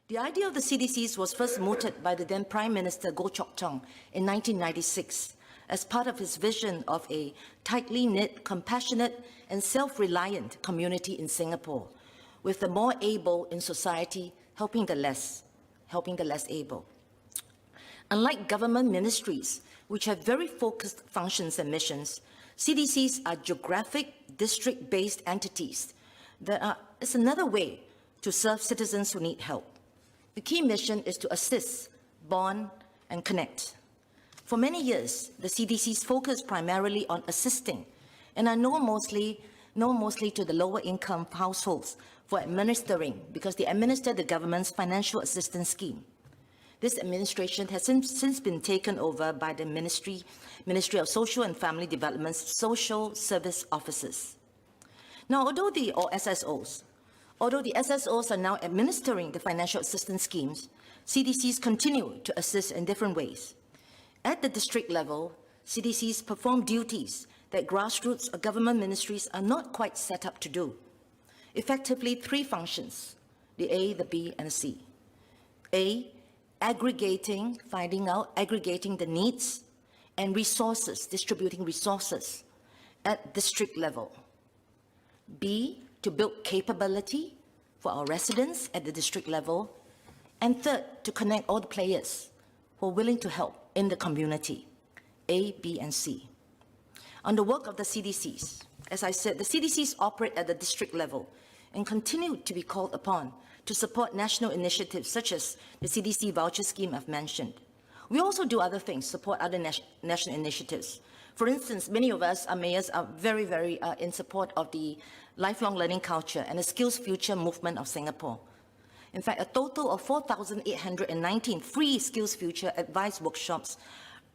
The idea of the CDCs was first mooted by the then Prime Minister Goh Chok Tong in 1996 as part of his vision of a tightly knit, compassionate and self-reliant community in Singapore, with the more able in society helping the less able. Unlike government ministries, which have very focused functions and missions, CDCs are geographic, district-based entities that is another way to serve citizens who need help. The key mission is to assist, bond, and connect. For many years, the CDCs focus primarily on assisting and are known mostly to the lower-income households for administering, because they administer the government's financial assistance scheme. This administration has since been taken over by the Ministry of Social and Family Development's Social Service Officers. Now, although the SSOs are now administering the financial assistance schemes, CDCs continue to assist in different ways. At the district level, CDCs perform duties that grassroots or government ministries are not quite set up to do. Effectively, three functions: the A, the B, and the C. A, aggregating the needs and resources, distributing resources at district level. B, to build capability for our residents at the district level. And third, to connect all the players who are willing to help in the community. A, B, and C. On the work of the CDCs, as I said, the CDCs operate at the district level and continue to be called upon to support national initiatives such as the CDC voucher scheme I've mentioned. We also do other things, support other national initiatives. For instance, many of us, our mayors, are very in support of the lifelong learning culture and the Skills Future movement of Singapore. In fact, a total of 4,819 free Skills Future advice workshops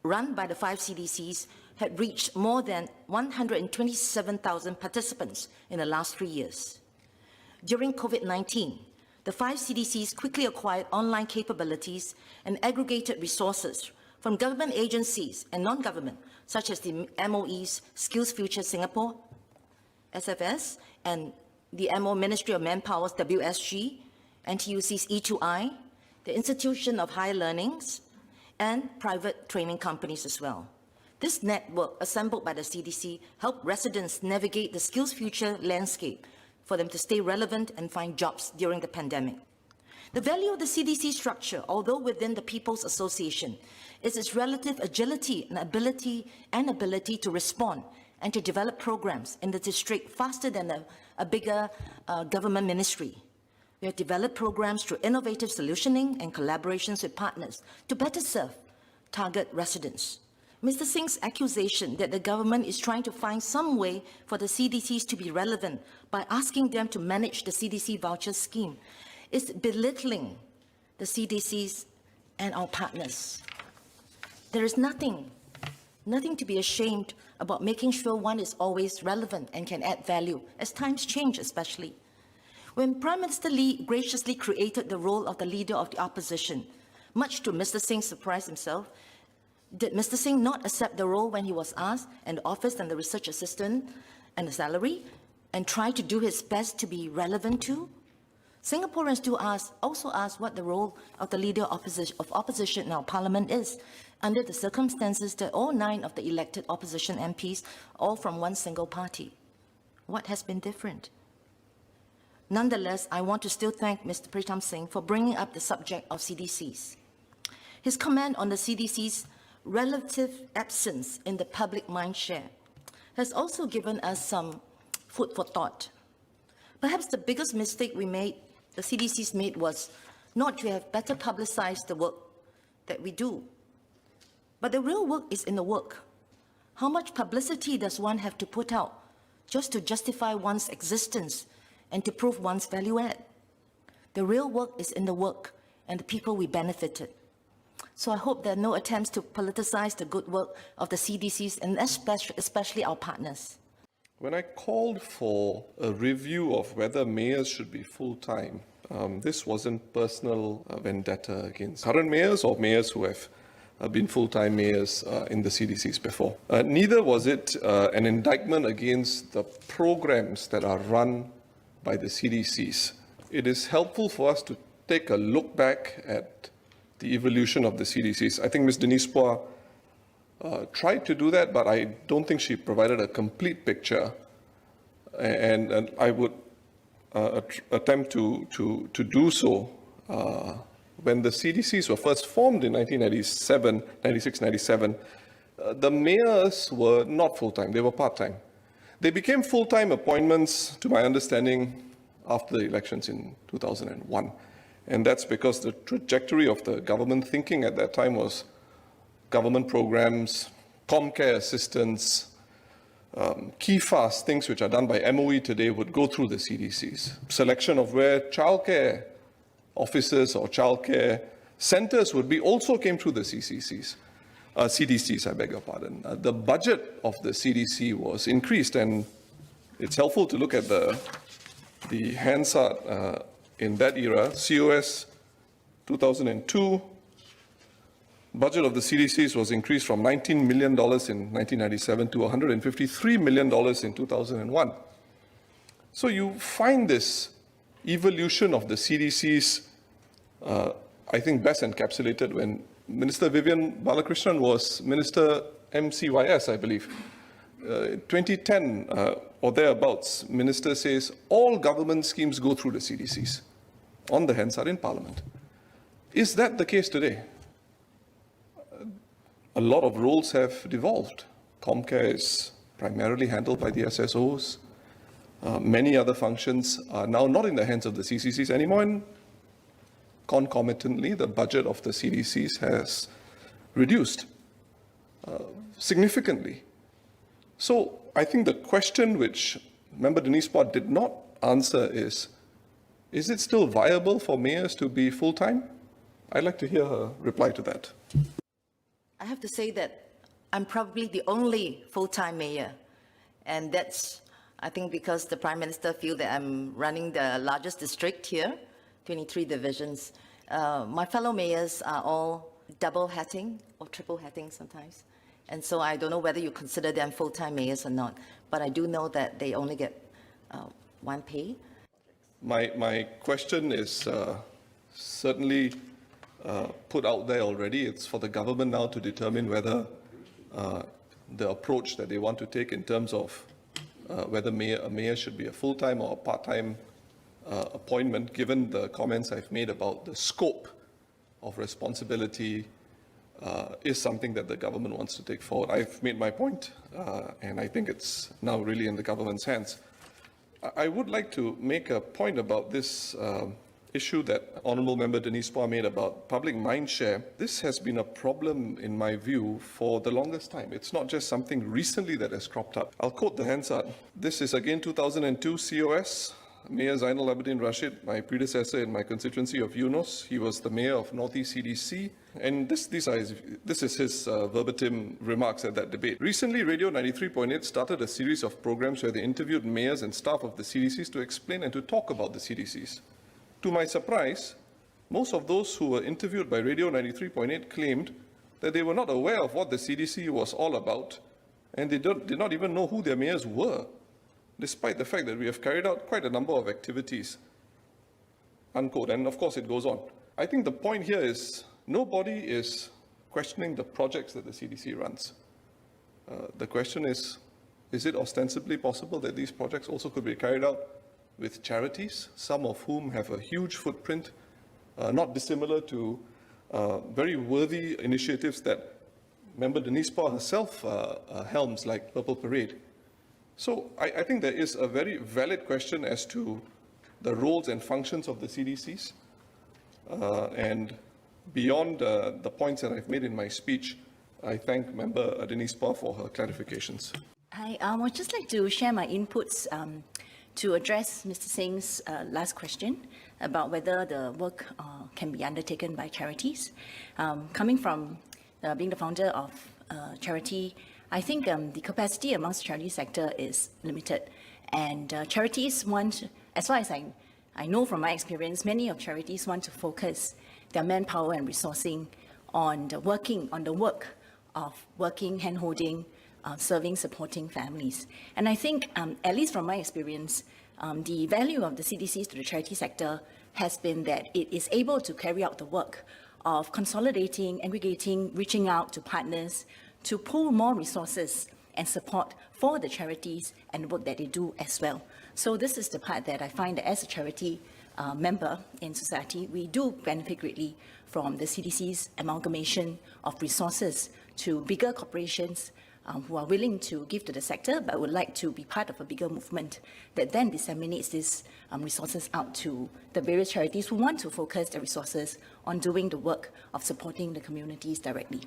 run by the 5 CDCs had reached more than 127,000 participants in the last 3 years. During COVID-19, the 5 CDCs quickly acquired online capabilities and aggregated resources from government agencies and non-government, such as the MOE's Skills Future Singapore, SFS, and the MO Ministry of Manpower's WSG, NTUC's E2I, the Institution of Higher Learnings, and private training companies as well. This network, assembled by the CDC, helped residents navigate the Skills Future landscape for them to stay relevant and find jobs during the pandemic. The value of the CDC structure, although within the People's Association, is its relative agility and ability to respond and to develop programs in the district faster than a bigger government ministry. We have developed programs through innovative solutioning and collaborations with partners to better serve target residents. Mr. Singh's accusation that the government is trying to find some way for the CDCs to be relevant by asking them to manage the CDC voucher scheme is belittling the CDCs and our partners. There is nothing to be ashamed about making sure one is always relevant and can add value, as times change especially. When Prime Minister Lee graciously created the role of the leader of the opposition, much to Mr. Singh's surprise himself, did Mr. Singh not accept the role when he was asked, and the office and the research assistant and the salary, and try to do his best to be relevant too? Singaporeans also ask what the role of the leader of opposition in our parliament is, under the circumstances that all 9 of the elected opposition MPs are all from one single party. What has been different? Nonetheless, I want to still thank Mr. Pritam Singh for bringing up the subject of CDCs. His comment on the CDC's relative absence in the public mind share has also given us some food for thought. Perhaps the biggest mistake the CDCs made, was not to have better publicized the work that we do. But the real work is in the work. How much publicity does one have to put out just to justify one's existence and to prove one's value add? The real work is in the work and the people we benefited. So I hope there are no attempts to politicize the good work of the CDCs and especially our partners. When I called for a review of whether mayors should be full-time, this wasn't personal vendetta against current mayors or mayors who have been full-time mayors in the CDCs before. Neither was it an indictment against the programs that are run by the CDCs. It is helpful for us to take a look back at the evolution of the CDCs. I think Ms. Denise Phua tried to do that, but I don't think she provided a complete picture. And I would attempt to do so. When the CDCs were first formed in 1997, 96, 97, the mayors were not full-time, they were part-time. They became full-time appointments, to my understanding, after the elections in 2001. And that's because the trajectory of the government thinking at that time was government programs, Comcare assistance, key fast things which are done by MOE today would go through the CDCs. Selection of where childcare offices or childcare centers would be also came through the CCCs. CDCs, I beg your pardon. The budget of the CDC was increased, and it's helpful to look at the Hansard in that era. COS 2002, budget of the CDCs was increased from $19 million in 1997 to $153 million in 2001. So you find this evolution of the CDCs, I think, best encapsulated when Minister Vivian Balakrishnan was Minister MCYS, I believe. 2010 or thereabouts, Minister says all government schemes go through the CDCs on the Hansard in Parliament. Is that the case today? A lot of roles have devolved. Comcare is primarily handled by the SSOs. Many other functions are now not in the hands of the CCCs anymore, and concomitantly, the budget of the CDCs has reduced significantly. So I think the question which Member Denise Phua did not answer is it still viable for mayors to be full-time? I'd like to hear her reply to that. I have to say that I'm probably the only full-time mayor, and that's, I think, because the Prime Minister feels that I'm running the largest district here, 23 divisions. My fellow mayors are all double hatting or triple hatting sometimes, and so I don't know whether you consider them full-time mayors or not, but I do know that they only get one pay. My question is certainly put out there already. It's for the government now to determine whether the approach that they want to take in terms of whether a mayor should be a full-time or a part-time appointment, given the comments I've made about the scope of responsibility, is something that the government wants to take forward. I've made my point, and I think it's now really in the government's hands. I would like to make a point about this issue that Honourable Member Denise Phua made about public mindshare. This has been a problem, in my view, for the longest time. It's not just something recently that has cropped up. I'll quote the Hansard. This is again 2002 COS. Mayor Zainal Abidin Rashid, my predecessor in my constituency of Eunos. He was the mayor of Northeast CDC. And this is his verbatim remarks at that debate. Recently, Radio 93.8 started a series of programs where they interviewed mayors and staff of the CDCs to explain and to talk about the CDCs. To my surprise, most of those who were interviewed by Radio 93.8 claimed that they were not aware of what the CDC was all about, and they did not even know who their mayors were, despite the fact that we have carried out quite a number of activities, unquote. And of course, it goes on. I think the point here is nobody is questioning the projects that the CDC runs. The question is it ostensibly possible that these projects also could be carried out with charities, some of whom have a huge footprint, not dissimilar to very worthy initiatives that Member Denise Phua herself helms, like Purple Parade. So I think there is a very valid question as to the roles and functions of the CDCs. And beyond the points that I've made in my speech, I thank Member Denise Phua for her clarifications. Hi, I would just like to share my inputs to address Mr. Singh's last question about whether the work can be undertaken by charities. Coming from being the founder of charity, I think the capacity amongst the charity sector is limited, and charities want, as far as I know from my experience, many of charities want to focus their manpower and resourcing on the work of working, hand-holding, serving, supporting families. And I think, at least from my experience, the value of the CDCs to the charity sector has been that it is able to carry out the work of consolidating, aggregating, reaching out to partners to pool more resources and support for the charities and the work that they do as well. So this is the part that I find that as a charity member in society, we do benefit greatly from the CDC's amalgamation of resources to bigger corporations who are willing to give to the sector but would like to be part of a bigger movement that then disseminates these resources out to the various charities who want to focus their resources on doing the work of supporting the communities directly.